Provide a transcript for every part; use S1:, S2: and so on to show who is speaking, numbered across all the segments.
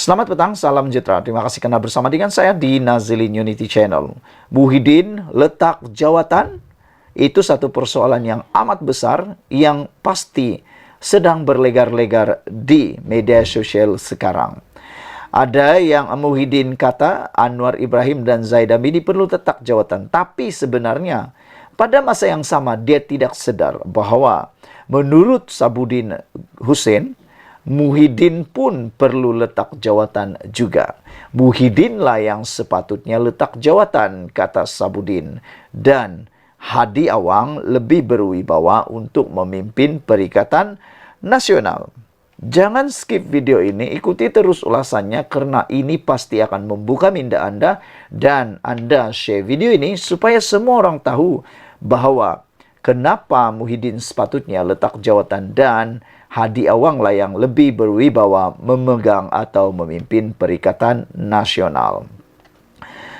S1: Selamat petang, salam sejahtera. Terima kasih karena bersama dengan saya di Nazilin Unity Channel. Muhyiddin letak jawatan, itu satu persoalan yang amat besar yang pasti sedang berlegar-legar di media sosial sekarang. Ada yang Muhyiddin kata Anwar Ibrahim dan Zaid Hamidi perlu letak jawatan. Tapi sebenarnya pada masa yang sama dia tidak sadar bahwa menurut Sabudin Hussein, Muhyiddin pun perlu letak jawatan juga. Muhyiddinlah yang sepatutnya letak jawatan, kata Sabudin. Dan Hadi Awang lebih berwibawa untuk memimpin Perikatan Nasional. Jangan skip video ini, ikuti terus ulasannya karena ini pasti akan membuka minda Anda. Dan Anda share video ini supaya semua orang tahu bahwa kenapa Muhyiddin sepatutnya letak jawatan dan Hadi Awang lah yang lebih berwibawa memegang atau memimpin Perikatan Nasional.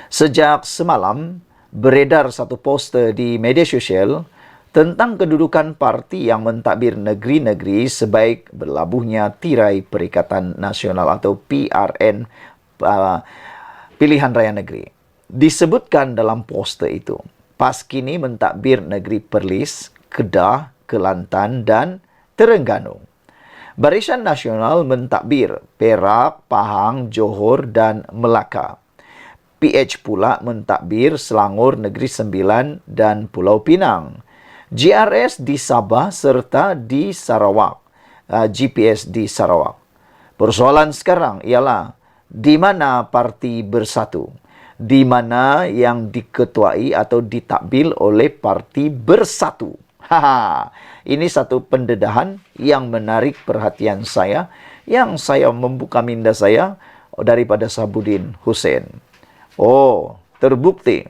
S1: Sejak semalam beredar satu poster di media sosial tentang kedudukan parti yang mentadbir negeri-negeri sebaik berlabuhnya tirai Perikatan Nasional atau PRN, Pilihan Raya Negeri. Disebutkan dalam poster itu, PAS kini mentadbir negeri Perlis, Kedah, Kelantan, dan Terengganu. Barisan Nasional mentadbir Perak, Pahang, Johor, dan Melaka. PH pula mentadbir Selangor Negeri Sembilan dan Pulau Pinang. GRS di Sabah serta di Sarawak. GPS di Sarawak. Persoalan sekarang ialah di mana parti bersatu? Di mana yang diketuai atau ditadbir oleh Parti Bersatu? Ini satu pendedahan yang menarik perhatian saya, yang saya membuka minda saya daripada Sabudin Hussein. Oh, terbukti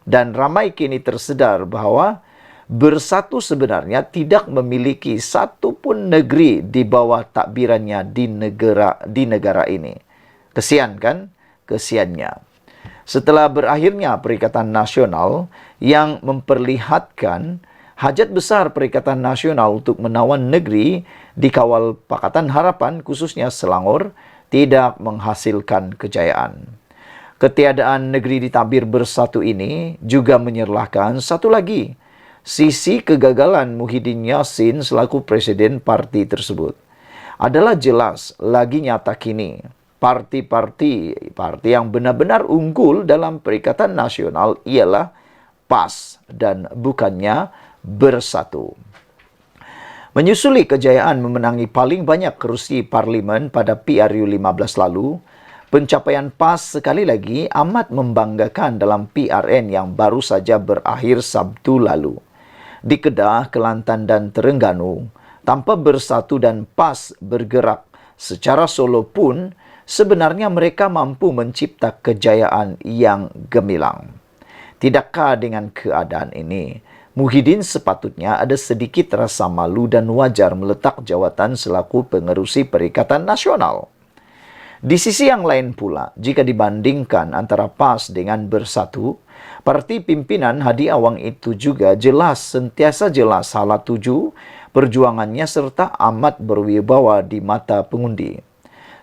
S1: dan ramai kini tersedar bahwa Bersatu sebenarnya tidak memiliki satu pun negeri di bawah takbirannya di negara ini. Kesian kan? Kesiannya. Setelah berakhirnya Perikatan Nasional yang memperlihatkan hajat besar Perikatan Nasional untuk menawan negeri dikawal Pakatan Harapan, khususnya Selangor, tidak menghasilkan kejayaan. Ketiadaan negeri ditadbir bersatu ini juga menyerlahkan satu lagi, sisi kegagalan Muhyiddin Yassin selaku presiden parti tersebut. Adalah jelas lagi nyata kini. Parti yang benar-benar unggul dalam Perikatan Nasional ialah PAS dan bukannya Bersatu. Menyusuli kejayaan memenangi paling banyak kerusi parlimen pada PRU 15 lalu, pencapaian PAS sekali lagi amat membanggakan dalam PRN yang baru saja berakhir Sabtu lalu. Di Kedah, Kelantan, dan Terengganu, tanpa Bersatu dan PAS bergerak secara solo pun, sebenarnya mereka mampu mencipta kejayaan yang gemilang. Tidakkah dengan keadaan ini, Muhyiddin sepatutnya ada sedikit rasa malu dan wajar meletak jawatan selaku pengerusi Perikatan Nasional? Di sisi yang lain pula, jika dibandingkan antara PAS dengan Bersatu, parti pimpinan Hadi Awang itu juga sentiasa jelas salah tuju perjuangannya serta amat berwibawa di mata pengundi.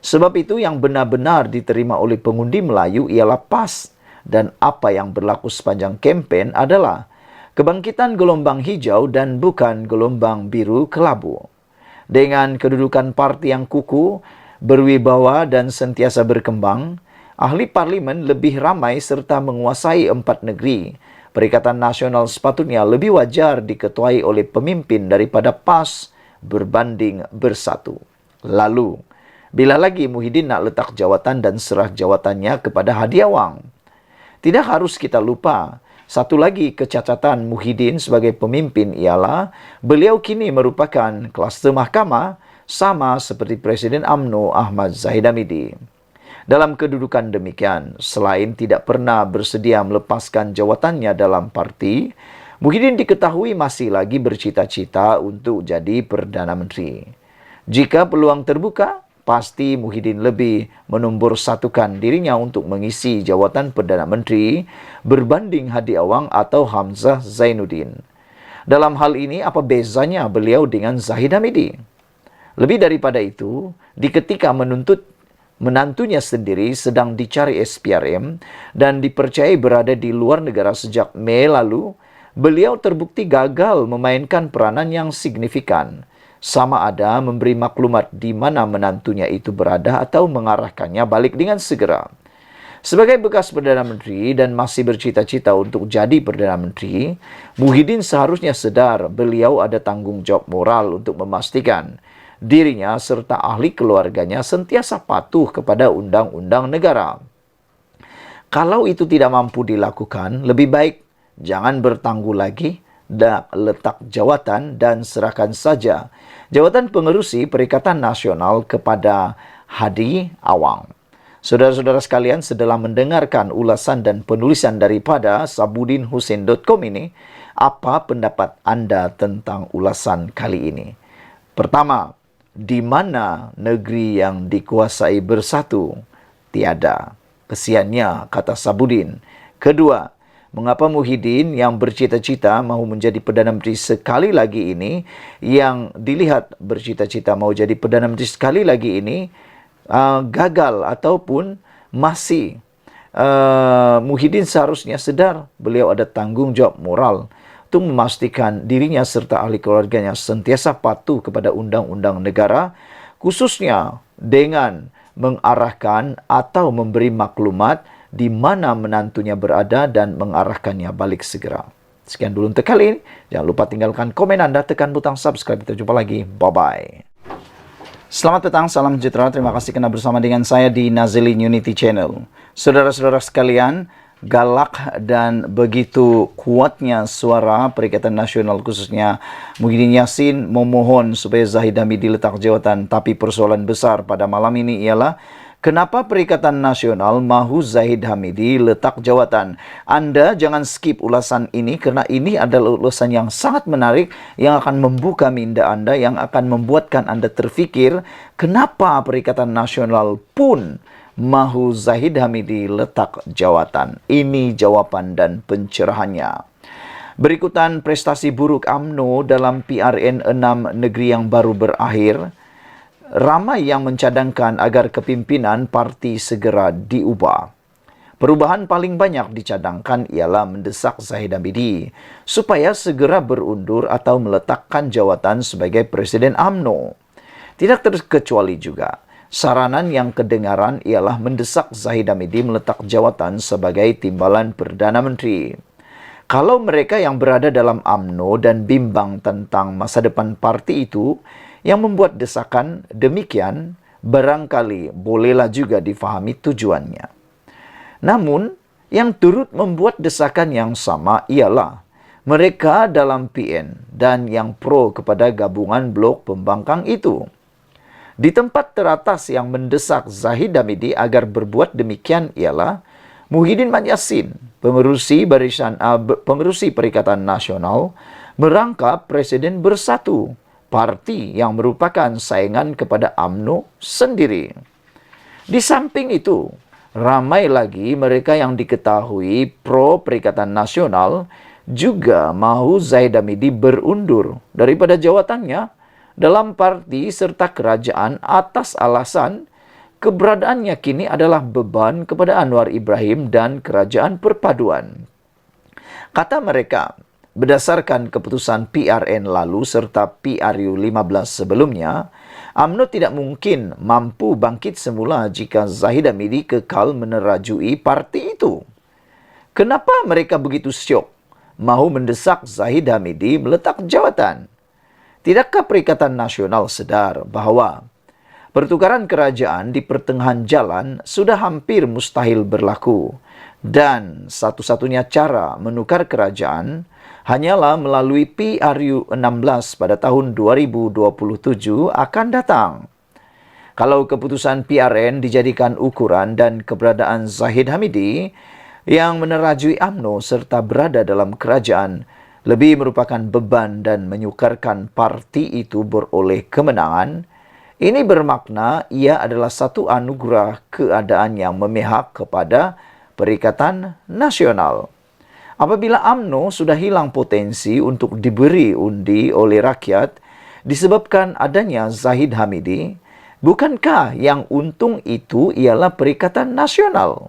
S1: Sebab itu yang benar-benar diterima oleh pengundi Melayu ialah PAS. Dan apa yang berlaku sepanjang kempen adalah kebangkitan gelombang hijau dan bukan gelombang biru kelabu. Dengan kedudukan parti yang kukuh, berwibawa dan sentiasa berkembang, ahli parlimen lebih ramai serta menguasai 4 negeri. Perikatan Nasional sepatutnya lebih wajar diketuai oleh pemimpin daripada PAS berbanding Bersatu. Lalu, bila lagi Muhyiddin nak letak jawatan dan serah jawatannya kepada Hadi Awang? Tidak harus kita lupa, satu lagi kecacatan Muhyiddin sebagai pemimpin ialah beliau kini merupakan kluster mahkamah sama seperti Presiden UMNO Ahmad Zahid Hamidi. Dalam kedudukan demikian, selain tidak pernah bersedia melepaskan jawatannya dalam parti, Muhyiddin diketahui masih lagi bercita-cita untuk jadi Perdana Menteri. Jika peluang terbuka, pasti Muhyiddin lebih menombor satukan dirinya untuk mengisi jawatan Perdana Menteri berbanding Hadi Awang atau Hamzah Zainuddin. Dalam hal ini, apa bezanya beliau dengan Zahid Hamidi? Lebih daripada itu, di ketika menuntut menantunya sendiri sedang dicari SPRM dan dipercayai berada di luar negara sejak Mei lalu, beliau terbukti gagal memainkan peranan yang signifikan, sama ada memberi maklumat di mana menantunya itu berada atau mengarahkannya balik dengan segera. Sebagai bekas Perdana Menteri dan masih bercita-cita untuk jadi Perdana Menteri, Muhyiddin seharusnya sadar beliau ada tanggung jawab moral untuk memastikan dirinya serta ahli keluarganya sentiasa patuh kepada undang-undang negara. Kalau itu tidak mampu dilakukan, lebih baik jangan bertangguh lagi, letak jawatan dan serahkan saja jawatan pengerusi Perikatan Nasional kepada Hadi Awang. Saudara-saudara sekalian, setelah mendengarkan ulasan dan penulisan daripada sabudinhusein.com ini, apa pendapat Anda tentang ulasan kali ini? Pertama, di mana negeri yang dikuasai bersatu? Tiada. Kesiannya, kata Sabudin. Kedua, mengapa Muhyiddin yang bercita-cita mahu menjadi Perdana Menteri sekali lagi ini, yang dilihat bercita-cita mahu jadi Perdana Menteri sekali lagi ini, gagal ataupun masih Muhyiddin seharusnya sedar beliau ada tanggung jawab moral untuk memastikan dirinya serta ahli keluarganya sentiasa patuh kepada undang-undang negara, khususnya dengan mengarahkan atau memberi maklumat di mana menantunya berada dan mengarahkannya balik segera. Sekian dulu untuk kali ini. Jangan lupa tinggalkan komen Anda, tekan butang subscribe. Kita jumpa lagi. Bye-bye. Selamat petang, salam sejahtera. Terima kasih karena bersama dengan saya di Nazilin Unity Channel. Saudara-saudara sekalian, galak dan begitu kuatnya suara Perikatan Nasional khususnya Muhyiddin Yassin memohon supaya Zahid Hamidi diletak jawatan. Tapi persoalan besar pada malam ini ialah kenapa Perikatan Nasional mahu Zahid Hamidi letak jawatan? Anda jangan skip ulasan ini karena ini adalah ulasan yang sangat menarik yang akan membuka minda Anda, yang akan membuatkan Anda terfikir kenapa Perikatan Nasional pun mahu Zahid Hamidi letak jawatan. Ini jawaban dan pencerahannya. Berikutan prestasi buruk UMNO dalam PRN 6 negeri yang baru berakhir. Ramai yang mencadangkan agar kepimpinan parti segera diubah. Perubahan paling banyak dicadangkan ialah mendesak Zahid Hamidi supaya segera berundur atau meletakkan jawatan sebagai Presiden UMNO. Tidak terkecuali juga, saranan yang kedengaran ialah mendesak Zahid Hamidi meletak jawatan sebagai timbalan Perdana Menteri. Kalau mereka yang berada dalam UMNO dan bimbang tentang masa depan parti itu yang membuat desakan demikian, barangkali bolehlah juga difahami tujuannya. Namun, yang turut membuat desakan yang sama ialah mereka dalam PN dan yang pro kepada gabungan blok pembangkang itu. Di tempat teratas yang mendesak Zahid Hamidi agar berbuat demikian ialah Muhyiddin Yassin, pengerusi Perikatan Nasional, merangkap Presiden Bersatu, parti yang merupakan saingan kepada UMNO sendiri. Di samping itu, ramai lagi mereka yang diketahui pro Perikatan Nasional juga mahu Zahid Hamidi berundur daripada jawatannya dalam parti serta kerajaan atas alasan keberadaannya kini adalah beban kepada Anwar Ibrahim dan Kerajaan Perpaduan. Kata mereka, berdasarkan keputusan PRN lalu serta PRU 15 sebelumnya, UMNO tidak mungkin mampu bangkit semula jika Zahid Hamidi kekal menerajui parti itu. Kenapa mereka begitu syok mahu mendesak Zahid Hamidi meletak jawatan? Tidakkah Perikatan Nasional sadar bahawa pertukaran kerajaan di pertengahan jalan sudah hampir mustahil berlaku dan satu-satunya cara menukar kerajaan hanyalah melalui PRU 16 pada tahun 2027 akan datang. Kalau keputusan PRN dijadikan ukuran dan keberadaan Zahid Hamidi yang menerajui UMNO serta berada dalam kerajaan lebih merupakan beban dan menyukarkan parti itu beroleh kemenangan, ini bermakna ia adalah satu anugerah keadaan yang memihak kepada Perikatan Nasional. Apabila UMNO sudah hilang potensi untuk diberi undi oleh rakyat disebabkan adanya Zahid Hamidi, Bukankah yang untung itu ialah Perikatan Nasional,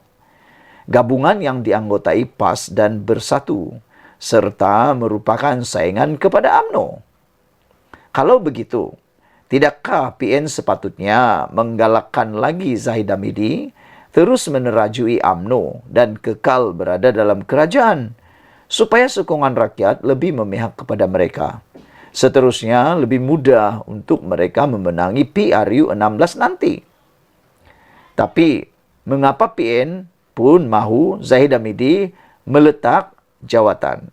S1: gabungan yang dianggotai PAS dan Bersatu, serta merupakan saingan kepada UMNO? Kalau begitu, tidakkah PN sepatutnya menggalakkan lagi Zahid Hamidi terus menerajui UMNO dan kekal berada dalam kerajaan, supaya sokongan rakyat lebih memihak kepada mereka? Seterusnya, lebih mudah untuk mereka memenangi PRU 16 nanti. Tapi, mengapa PN pun mahu Zahid Hamidi meletak jawatan?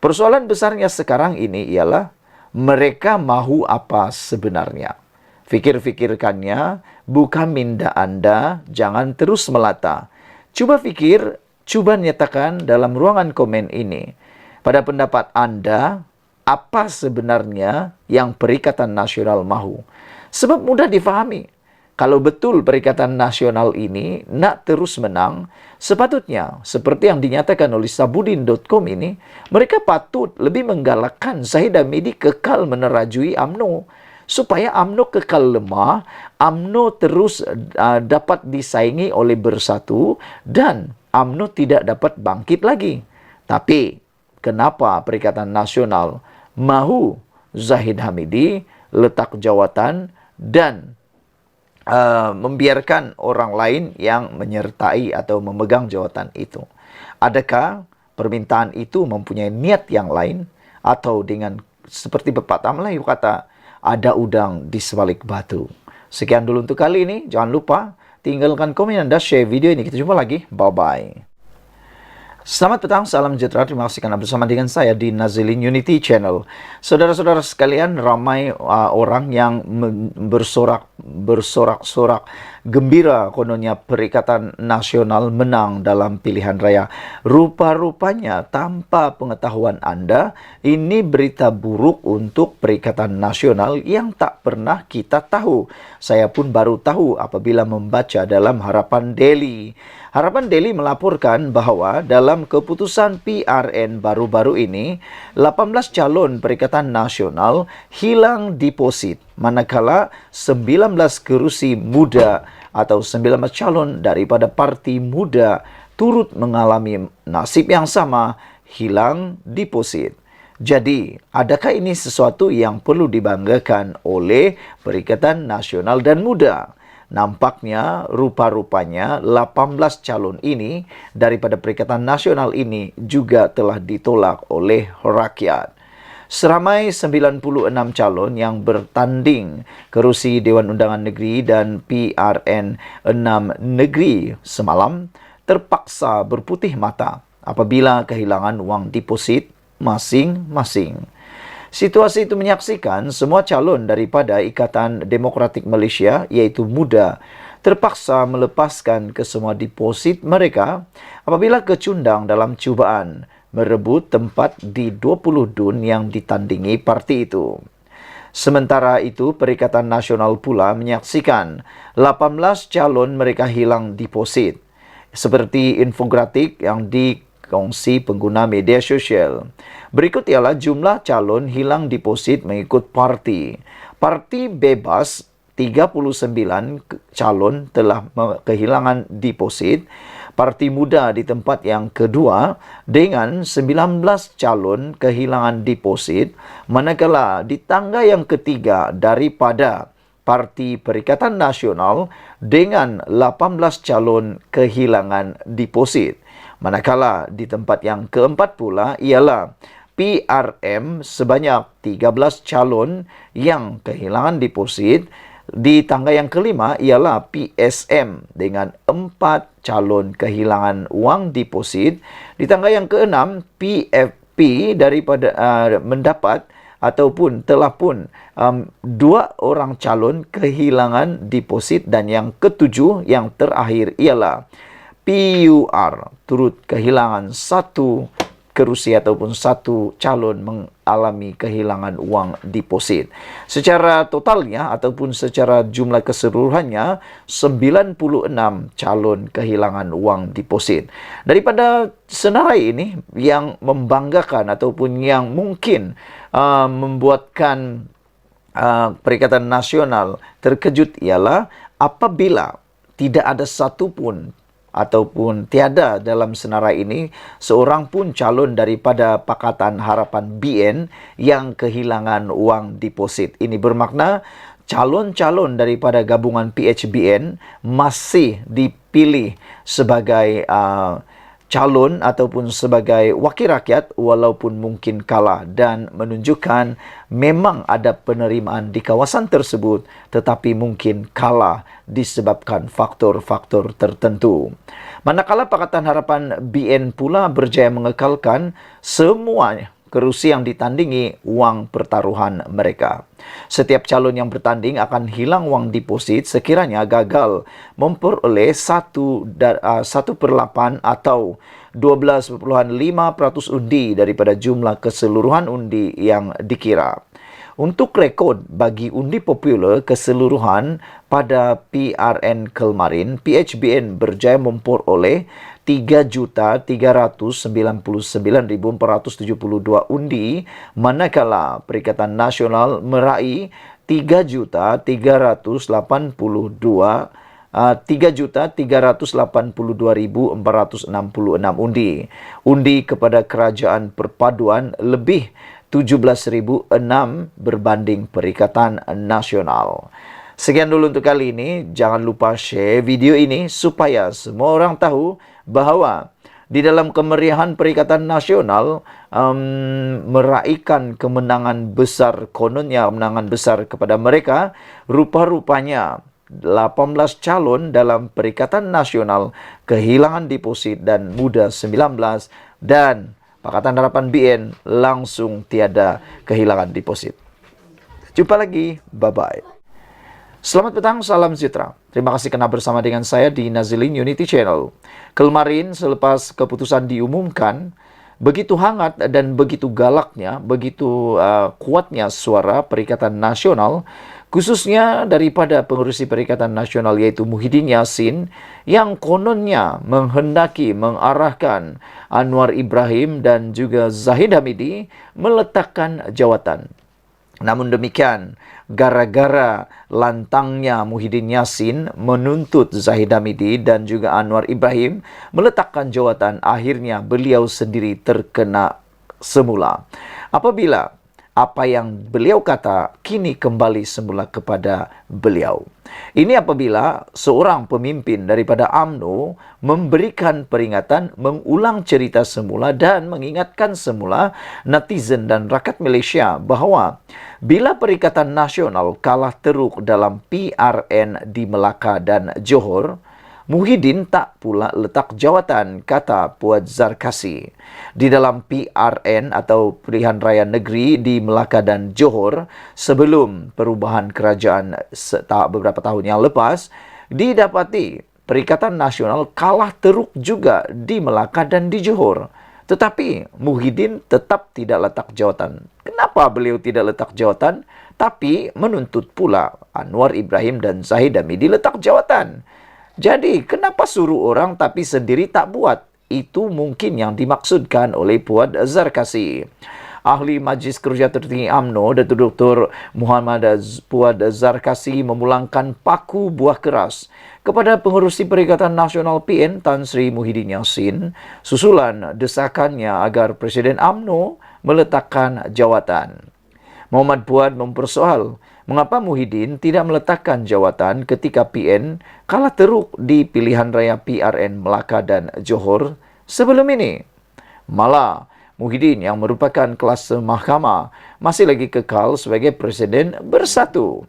S1: Persoalan besarnya sekarang ini ialah mereka mahu apa sebenarnya. Fikir-fikirkannya, bukan minda Anda, jangan terus melata. Coba fikir, coba nyatakan dalam ruangan komen ini. Pada pendapat Anda, apa sebenarnya yang Perikatan Nasional mahu? Sebab mudah difahami. Kalau betul Perikatan Nasional ini nak terus menang, sepatutnya seperti yang dinyatakan oleh Sabudin.com ini, mereka patut lebih menggalakkan Zahid Hamidi kekal menerajui UMNO, supaya UMNO kekal lemah, UMNO terus dapat disaingi oleh Bersatu, dan UMNO tidak dapat bangkit lagi. Tapi, kenapa Perikatan Nasional mahu Zahid Hamidi letak jawatan dan membiarkan orang lain yang menyertai atau memegang jawatan itu? Adakah permintaan itu mempunyai niat yang lain, atau dengan seperti pepatah Melayu kata, ada udang di sebalik batu? Sekian dulu untuk kali ini. Jangan lupa tinggalkan komen Anda, share video ini. Kita jumpa lagi. Bye-bye. Selamat petang, salam sejahtera. Terima kasih karena bersama dengan saya di Nazilin Unity Channel. Saudara-saudara sekalian, ramai orang yang bersorak-sorak gembira kononnya Perikatan Nasional menang dalam pilihan raya. Rupa-rupanya tanpa pengetahuan Anda, ini berita buruk untuk Perikatan Nasional yang tak pernah kita tahu. Saya pun baru tahu apabila membaca dalam Harapan Daily. Harapan Daily melaporkan bahwa dalam keputusan PRN baru-baru ini, 18 calon Perikatan Nasional hilang deposit, manakala 19 kerusi muda atau 19 calon daripada parti muda turut mengalami nasib yang sama, hilang deposit. Jadi, adakah ini sesuatu yang perlu dibanggakan oleh Perikatan Nasional dan Muda? Nampaknya, rupa-rupanya 18 calon ini daripada Perikatan Nasional ini juga telah ditolak oleh rakyat. Seramai 96 calon yang bertanding kerusi Dewan Undangan Negeri dan PRN 6 Negeri semalam terpaksa berputih mata apabila kehilangan uang deposit masing-masing. Situasi itu menyaksikan semua calon daripada Ikatan Demokratik Malaysia, iaitu Muda, terpaksa melepaskan kesemua deposit mereka apabila kecundang dalam cubaan merebut tempat di 20 dun yang ditandingi parti itu. Sementara itu, Perikatan Nasional pula menyaksikan 18 calon mereka hilang deposit, seperti infografik yang dikongsi pengguna media sosial. Berikut ialah jumlah calon hilang deposit mengikut parti. Parti Bebas, 39 calon telah kehilangan deposit. Parti Muda di tempat yang kedua dengan 19 calon kehilangan deposit, manakala di tangga yang ketiga daripada Parti Perikatan Nasional dengan 18 calon kehilangan deposit. Manakala di tempat yang keempat pula ialah PRM sebanyak 13 calon yang kehilangan deposit. Di tangga yang kelima ialah PSM dengan 4 calon kehilangan uang deposit. Di tangga yang keenam, PFP daripada mendapat ataupun telah pun 2 orang calon kehilangan deposit. Dan yang ketujuh, yang terakhir ialah PUR turut kehilangan 1 kerusi ataupun 1 calon mengalami kehilangan uang deposit. Secara totalnya ataupun secara jumlah keseluruhannya 96 calon kehilangan uang deposit. Daripada senarai ini yang membanggakan ataupun yang mungkin membuatkan Perikatan Nasional terkejut ialah apabila tidak ada satupun ataupun tiada dalam senarai ini seorang pun calon daripada Pakatan Harapan BN yang kehilangan wang deposit. Ini bermakna calon-calon daripada gabungan PHBN masih dipilih sebagai calon ataupun sebagai wakil rakyat walaupun mungkin kalah, dan menunjukkan memang ada penerimaan di kawasan tersebut tetapi mungkin kalah disebabkan faktor-faktor tertentu. Manakala Pakatan Harapan BN pula berjaya mengekalkan semua kerusi yang ditandingi wang pertaruhan mereka. Setiap calon yang bertanding akan hilang wang deposit sekiranya gagal memperoleh 1/8 atau 12,5% undi daripada jumlah keseluruhan undi yang dikira. Untuk rekod bagi undi popular keseluruhan pada PRN kemarin, PHBN berjaya memperoleh 3,399,472 undi, manakala Perikatan Nasional meraih 3,382,466 undi. Undi kepada Kerajaan Perpaduan lebih 17,006 berbanding Perikatan Nasional. Sekian dulu untuk kali ini. Jangan lupa share video ini supaya semua orang tahu bahawa di dalam kemeriahan Perikatan Nasional meraihkan kemenangan besar, kononnya kemenangan besar kepada mereka, rupa-rupanya 18 calon dalam Perikatan Nasional kehilangan deposit dan muda 19, dan Pakatan Harapan BN langsung tiada kehilangan deposit. Jumpa lagi, bye-bye. Selamat petang, salam sejahtera. Terima kasih kerana bersama dengan saya di Nazilin Unity Channel. Kemarin selepas keputusan diumumkan, begitu hangat dan begitu galaknya, begitu kuatnya suara Perikatan Nasional, khususnya daripada pengurusi Perikatan Nasional yaitu Muhyiddin Yassin, yang kononnya menghendaki mengarahkan Anwar Ibrahim dan juga Zahid Hamidi meletakkan jawatan. Namun demikian, gara-gara lantangnya Muhyiddin Yassin menuntut Zahid Hamidi dan juga Anwar Ibrahim meletakkan jawatan, akhirnya beliau sendiri terkena semula. Apabila apa yang beliau kata kini kembali semula kepada beliau. Ini apabila seorang pemimpin daripada UMNO memberikan peringatan, mengulang cerita semula dan mengingatkan semula netizen dan rakyat Malaysia bahawa bila Perikatan Nasional kalah teruk dalam PRN di Melaka dan Johor, Muhyiddin tak pula letak jawatan, kata Puan Zarkasi. Di dalam PRN atau Pilihan Raya Negeri di Melaka dan Johor, sebelum perubahan kerajaan beberapa tahun yang lepas, didapati Perikatan Nasional kalah teruk juga di Melaka dan di Johor. Tetapi Muhyiddin tetap tidak letak jawatan. Kenapa beliau tidak letak jawatan? Tapi menuntut pula Anwar Ibrahim dan Zahid Hamidi letak jawatan. Jadi, kenapa suruh orang tapi sendiri tak buat? Itu mungkin yang dimaksudkan oleh Puan Zarkasi. Ahli Majlis Kerja Tertinggi UMNO, Datuk Dr. Muhammad Puan Zarkasi memulangkan paku buah keras kepada pengerusi Perikatan Nasional PN Tan Sri Muhyiddin Yassin susulan desakannya agar Presiden UMNO meletakkan jawatan. Muhammad Puan mempersoal mengapa Muhyiddin tidak meletakkan jawatan ketika PN kalah teruk di pilihan raya PRN Melaka dan Johor sebelum ini. Malah, Muhyiddin yang merupakan kelas mahkamah masih lagi kekal sebagai Presiden Bersatu.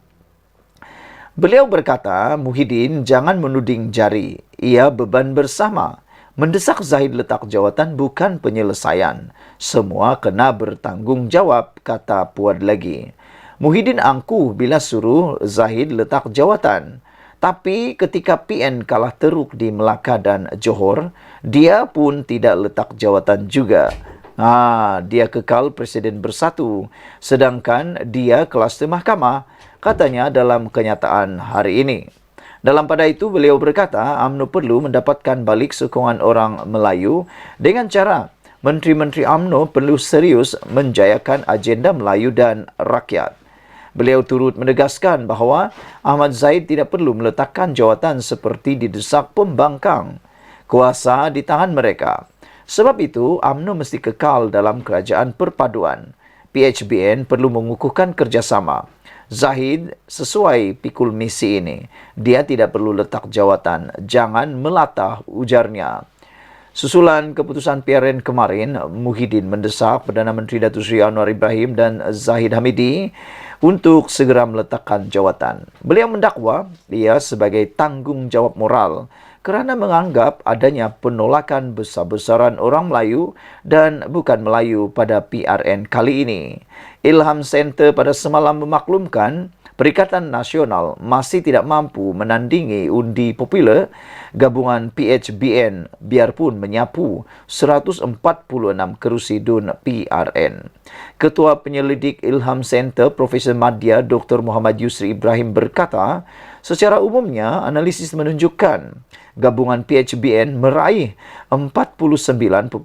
S1: Beliau berkata, Muhyiddin jangan menuding jari, ia beban bersama. Mendesak Zahid letak jawatan bukan penyelesaian. Semua kena bertanggungjawab, kata Puan lagi. Muhyiddin angkuh bila suruh Zahid letak jawatan. Tapi ketika PN kalah teruk di Melaka dan Johor, dia pun tidak letak jawatan juga. Dia kekal Presiden Bersatu. Sedangkan dia kelas mahkamah, katanya dalam kenyataan hari ini. Dalam pada itu, beliau berkata, UMNO perlu mendapatkan balik sokongan orang Melayu dengan cara Menteri-Menteri UMNO perlu serius menjayakan agenda Melayu dan rakyat. Beliau turut menegaskan bahawa Ahmad Zaid tidak perlu meletakkan jawatan seperti didesak pembangkang. Kuasa di tangan mereka. Sebab itu, UMNO mesti kekal dalam kerajaan perpaduan. PHBN perlu mengukuhkan kerjasama. Zahid sesuai pikul misi ini. Dia tidak perlu letak jawatan. Jangan melatah, ujarnya. Susulan keputusan PRN kemarin, Muhyiddin mendesak Perdana Menteri Datuk Seri Anwar Ibrahim dan Zahid Hamidi untuk segera meletakkan jawatan. Beliau mendakwa ia sebagai tanggungjawab moral kerana menganggap adanya penolakan besar-besaran orang Melayu dan bukan Melayu pada PRN kali ini. Ilham Center pada semalam memaklumkan Perikatan Nasional masih tidak mampu menandingi undi popular gabungan PHBN biarpun menyapu 146 kerusi DUN PRN. Ketua Penyelidik Ilham Center Profesor Madya Dr. Muhammad Yusri Ibrahim berkata, secara umumnya analisis menunjukkan gabungan PHBN meraih 49.5%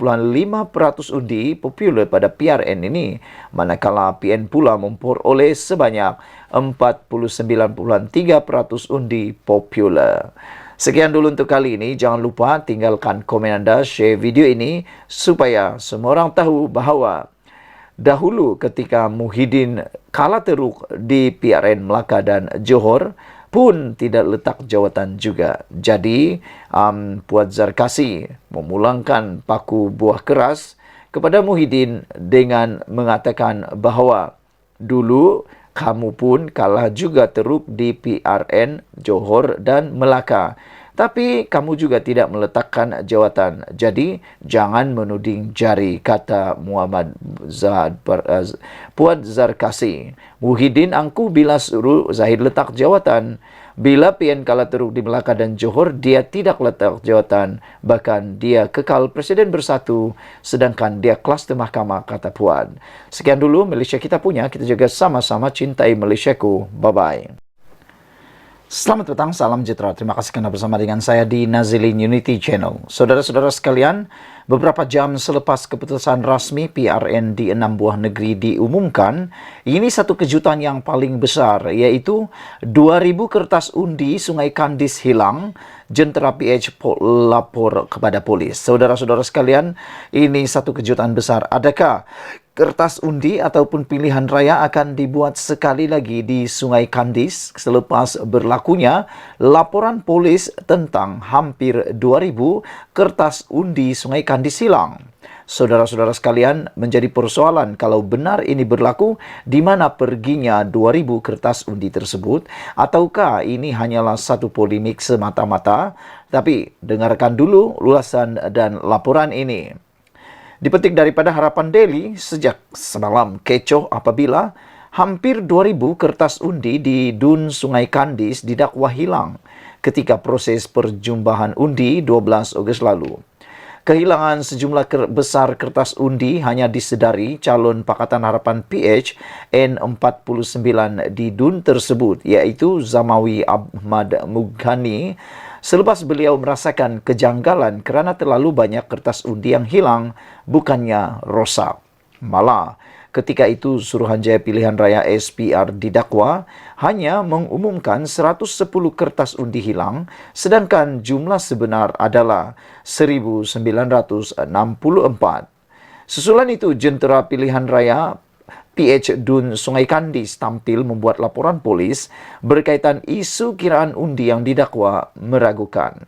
S1: undi popular pada PRN ini, manakala PN pula memperoleh sebanyak 49.3% undi popular. Sekian dulu untuk kali ini. Jangan lupa tinggalkan komen anda, share video ini supaya semua orang tahu bahawa dahulu ketika Muhyiddin kalah teruk di PRN Melaka dan Johor pun tidak letak jawatan juga. Jadi, Puan Zarkasi memulangkan paku buah keras kepada Muhyiddin dengan mengatakan bahawa dulu kamu pun kalah juga teruk di PRN Johor dan Melaka. Tapi kamu juga tidak meletakkan jawatan. Jadi, jangan menuding jari, kata Puan Zarkasi. Muhyiddin angku bila suruh Zahid letak jawatan. Bila PN kalah teruk di Melaka dan Johor, dia tidak letak jawatan. Bahkan dia kekal Presiden Bersatu, sedangkan dia kluster mahkamah, kata Puan. Sekian dulu Malaysia kita punya. Kita juga sama-sama cintai Malaysiaku. Bye-bye. Selamat petang, salam sejahtera. Terima kasih kerana bersama dengan saya di Nazilin Unity Channel. Saudara-saudara sekalian, beberapa jam selepas keputusan rasmi PRN di 6 buah negeri diumumkan, ini satu kejutan yang paling besar, iaitu 2,000 kertas undi Sungai Kandis hilang. Jentera PH lapor kepada polis. Saudara-saudara sekalian, ini satu kejutan besar. Adakah kertas undi ataupun pilihan raya akan dibuat sekali lagi di Sungai Kandis selepas berlakunya laporan polis tentang hampir 2,000 kertas undi Sungai Kandis hilang? Saudara-saudara sekalian, menjadi persoalan kalau benar ini berlaku, di mana perginya 2,000 kertas undi tersebut, ataukah ini hanyalah satu polemik semata-mata? Tapi dengarkan dulu ulasan dan laporan ini. Dipetik daripada Harapan Daily, sejak semalam kecoh apabila hampir 2,000 kertas undi di DUN Sungai Kandis didakwa hilang ketika proses perjumbahan undi 12 Ogos lalu. Kehilangan sejumlah besar kertas undi hanya disedari calon Pakatan Harapan PH N49 di DUN tersebut, iaitu Zamawi Ahmad Mughani, selepas beliau merasakan kejanggalan kerana terlalu banyak kertas undi yang hilang, bukannya rosak. Malah, ketika itu Suruhanjaya Pilihan Raya SPR didakwa hanya mengumumkan 110 kertas undi hilang, sedangkan jumlah sebenar adalah 1,964. Susulan itu, Jentera Pilihan Raya PH DUN Sungai Kandis tampil membuat laporan polis berkaitan isu kiraan undi yang didakwa meragukan.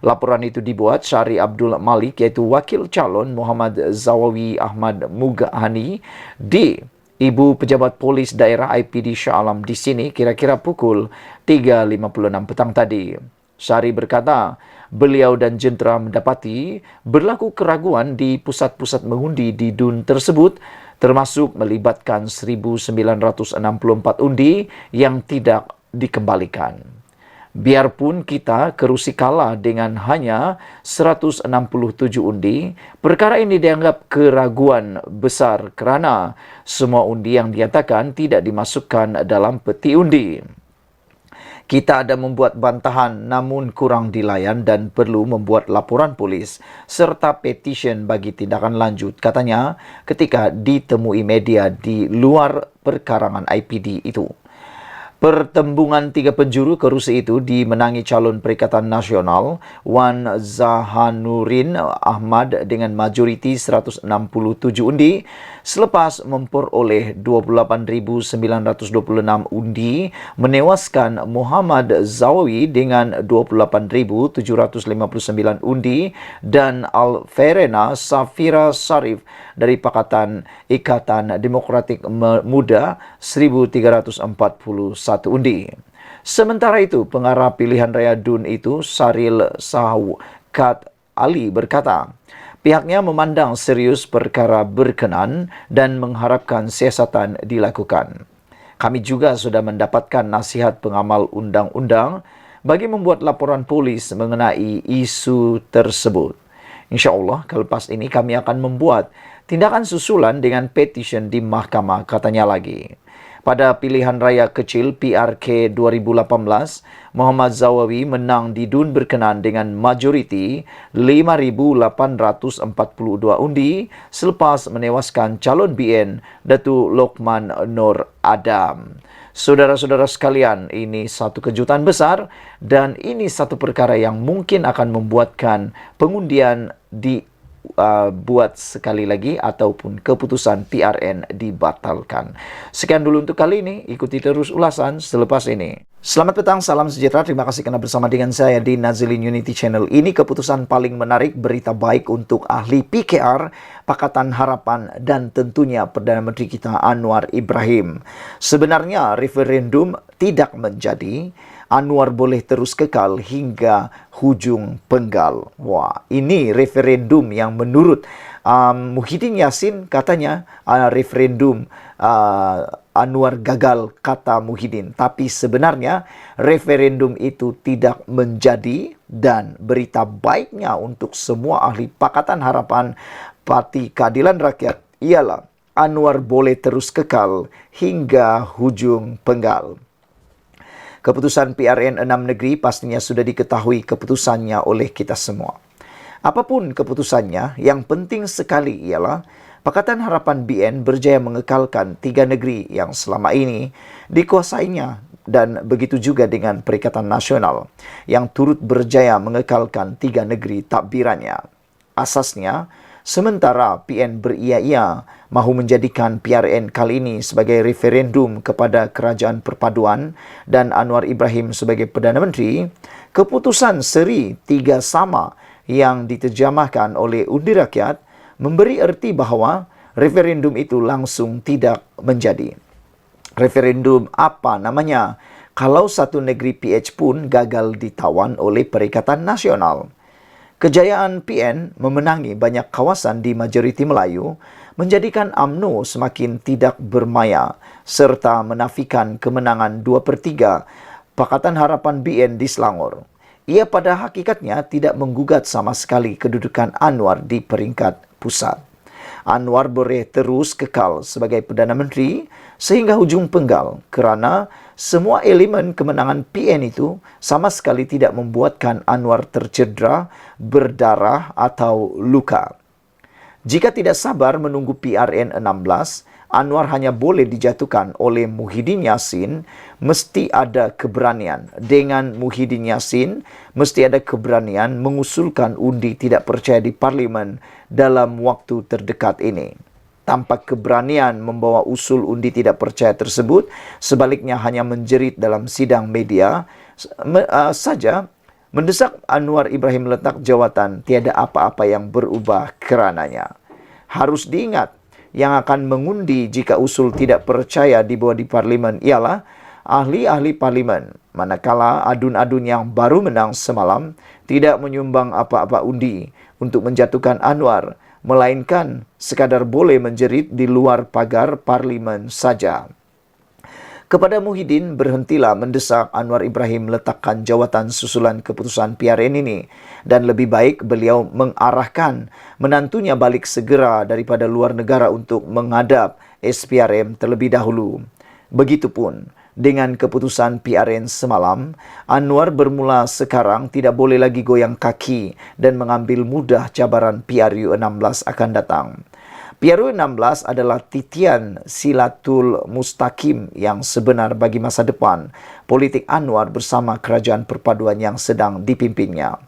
S1: Laporan itu dibuat Syari Abdul Malik, iaitu wakil calon Muhammad Zawawi Ahmad Mughani di Ibu Pejabat Polis Daerah IPD Shah Alam di sini kira-kira pukul 3.56 petang tadi. Syari berkata, beliau dan jentera mendapati berlaku keraguan di pusat-pusat mengundi di DUN tersebut, termasuk melibatkan 1,964 undi yang tidak dikembalikan. Biarpun kita kerusi kalah dengan hanya 167 undi, perkara ini dianggap keraguan besar kerana semua undi yang dinyatakan tidak dimasukkan dalam peti undi. Kita ada membuat bantahan namun kurang dilayan dan perlu membuat laporan polis serta petisyen bagi tindakan lanjut, katanya ketika ditemui media di luar perkarangan IPD itu. Pertembungan tiga penjuru kerusi itu dimenangi calon Perikatan Nasional Wan Zahanurin Ahmad dengan majoriti 167 undi selepas memperoleh 28.926 undi menewaskan Muhammad Zawawi dengan 28.759 undi dan Alverena Safira Sarif dari Pakatan Ikatan Demokratik Muda 1341 undi. Sementara itu, pengarah pilihan raya DUN itu, Saril Sahwkat Ali berkata, pihaknya memandang serius perkara berkenan dan mengharapkan siasatan dilakukan. Kami juga sudah mendapatkan nasihat pengamal undang-undang bagi membuat laporan polis mengenai isu tersebut. InsyaAllah, kelepas ini kami akan membuat tindakan susulan dengan petition di mahkamah, katanya lagi. Pada pilihan raya kecil PRK 2018, Muhammad Zawawi menang di DUN berkenan dengan majoriti 5.842 undi selepas menewaskan calon BN Datu Lokman Nur Adam. Saudara-saudara sekalian, ini satu kejutan besar dan ini satu perkara yang mungkin akan membuatkan pengundian buat sekali lagi ataupun keputusan PRN dibatalkan. Sekian dulu untuk kali ini. Ikuti terus ulasan selepas ini. Selamat petang, salam sejahtera. Terima kasih karena bersama dengan saya di Nazilin Unity Channel. Ini keputusan paling menarik, berita baik untuk ahli PKR, Pakatan Harapan, dan tentunya Perdana Menteri kita Anwar Ibrahim. Sebenarnya referendum tidak menjadi, Anwar boleh terus kekal hingga hujung penggal. Wah, ini referendum yang menurut Muhyiddin Yassin katanya referendum Anwar gagal, kata Muhyiddin. Tapi sebenarnya referendum itu tidak menjadi dan berita baiknya untuk semua ahli Pakatan Harapan Parti Keadilan Rakyat ialah Anwar boleh terus kekal hingga hujung penggal. Keputusan PRN 6 negeri pastinya sudah diketahui keputusannya oleh kita semua. Apapun keputusannya, yang penting sekali ialah Pakatan Harapan BN berjaya mengekalkan 3 negeri yang selama ini dikuasainya dan begitu juga dengan Perikatan Nasional yang turut berjaya mengekalkan 3 negeri takbirannya. Asasnya, sementara PN beria-ia mahu menjadikan PRN kali ini sebagai referendum kepada Kerajaan Perpaduan dan Anwar Ibrahim sebagai Perdana Menteri, keputusan seri 3 sama yang diterjemahkan oleh undi rakyat memberi erti bahawa referendum itu langsung tidak menjadi. Referendum apa namanya kalau satu negeri PH pun gagal ditawan oleh Perikatan Nasional? Kejayaan PN memenangi banyak kawasan di majoriti Melayu menjadikan UMNO semakin tidak bermaya serta menafikan kemenangan 2/3 Pakatan Harapan BN di Selangor. Ia pada hakikatnya tidak menggugat sama sekali kedudukan Anwar di peringkat pusat. Anwar boleh terus kekal sebagai Perdana Menteri sehingga hujung penggal kerana semua elemen kemenangan PN itu sama sekali tidak membuatkan Anwar tercedera, berdarah atau luka. Jika tidak sabar menunggu PRN 16, Anwar hanya boleh dijatuhkan oleh Muhyiddin Yassin, mesti ada keberanian. Dengan Muhyiddin Yassin, mesti ada keberanian mengusulkan undi tidak percaya di Parlimen dalam waktu terdekat ini. Tanpa keberanian membawa usul undi tidak percaya tersebut, sebaliknya hanya menjerit dalam sidang media saja, mendesak Anwar Ibrahim letak jawatan, tiada apa-apa yang berubah kerananya. Harus diingat, yang akan mengundi jika usul tidak percaya dibawa di Parlimen ialah ahli-ahli Parlimen. Manakala adun-adun yang baru menang semalam tidak menyumbang apa-apa undi untuk menjatuhkan Anwar, melainkan sekadar boleh menjerit di luar pagar Parlimen saja. Kepada Muhyiddin, berhentilah mendesak Anwar Ibrahim letakkan jawatan susulan keputusan PRN ini dan lebih baik beliau mengarahkan menantunya balik segera daripada luar negara untuk menghadap SPRM terlebih dahulu. Begitupun dengan keputusan PRN semalam, Anwar bermula sekarang tidak boleh lagi goyang kaki dan mengambil mudah cabaran PRU 16 akan datang. PRU 16 adalah titian silatul mustaqim yang sebenar bagi masa depan politik Anwar bersama kerajaan perpaduan yang sedang dipimpinnya.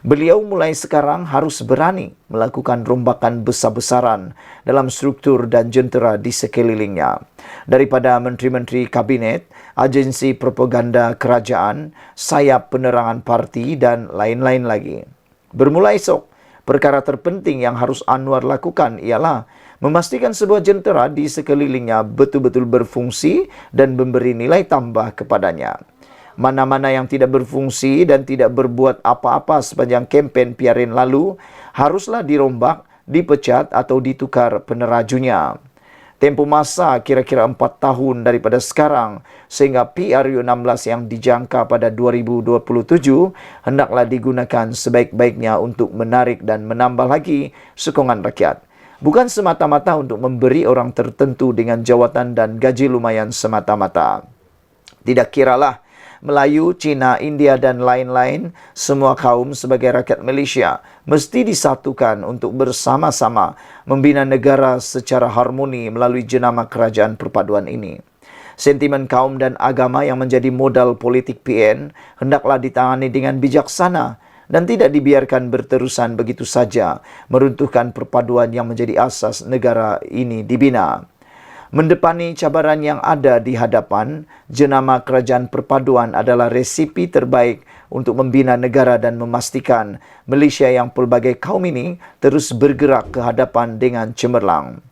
S1: Beliau mulai sekarang harus berani melakukan rombakan besar-besaran dalam struktur dan jentera di sekelilingnya. Daripada menteri-menteri kabinet, agensi propaganda kerajaan, sayap penerangan parti dan lain-lain lagi. Bermula esok, perkara terpenting yang harus Anwar lakukan ialah memastikan sebuah jentera di sekelilingnya betul-betul berfungsi dan memberi nilai tambah kepadanya. Mana-mana yang tidak berfungsi dan tidak berbuat apa-apa sepanjang kempen PRN lalu haruslah dirombak, dipecat atau ditukar penerajunya. Tempoh masa kira-kira 4 tahun daripada sekarang sehingga PRU 16 yang dijangka pada 2027 hendaklah digunakan sebaik-baiknya untuk menarik dan menambah lagi sokongan rakyat. Bukan semata-mata untuk memberi orang tertentu dengan jawatan dan gaji lumayan semata-mata. Tidak kiralah Melayu, Cina, India dan lain-lain, semua kaum sebagai rakyat Malaysia mesti disatukan untuk bersama-sama membina negara secara harmoni melalui jenama kerajaan perpaduan ini. Sentimen kaum dan agama yang menjadi modal politik PN hendaklah ditangani dengan bijaksana dan tidak dibiarkan berterusan begitu saja meruntuhkan perpaduan yang menjadi asas negara ini dibina. Mendepani cabaran yang ada di hadapan, jenama kerajaan perpaduan adalah resipi terbaik untuk membina negara dan memastikan Malaysia yang pelbagai kaum ini terus bergerak ke hadapan dengan cemerlang.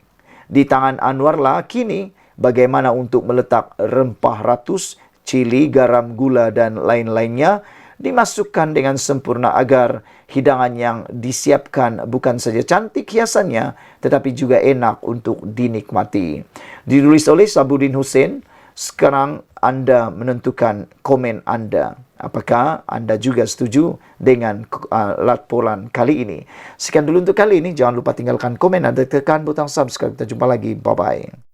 S1: Di tangan Anwarlah kini bagaimana untuk meletak rempah ratus, cili, garam, gula dan lain-lainnya dimasukkan dengan sempurna agar hidangan yang disiapkan bukan saja cantik hiasannya tetapi juga enak untuk dinikmati. Ditulis oleh Sabudin Hussein. Sekarang anda menentukan komen anda. Apakah anda juga setuju dengan laporan kali ini? Sekian dulu untuk kali ini. Jangan lupa tinggalkan komen dan tekan butang subscribe. Kita jumpa lagi. Bye-bye.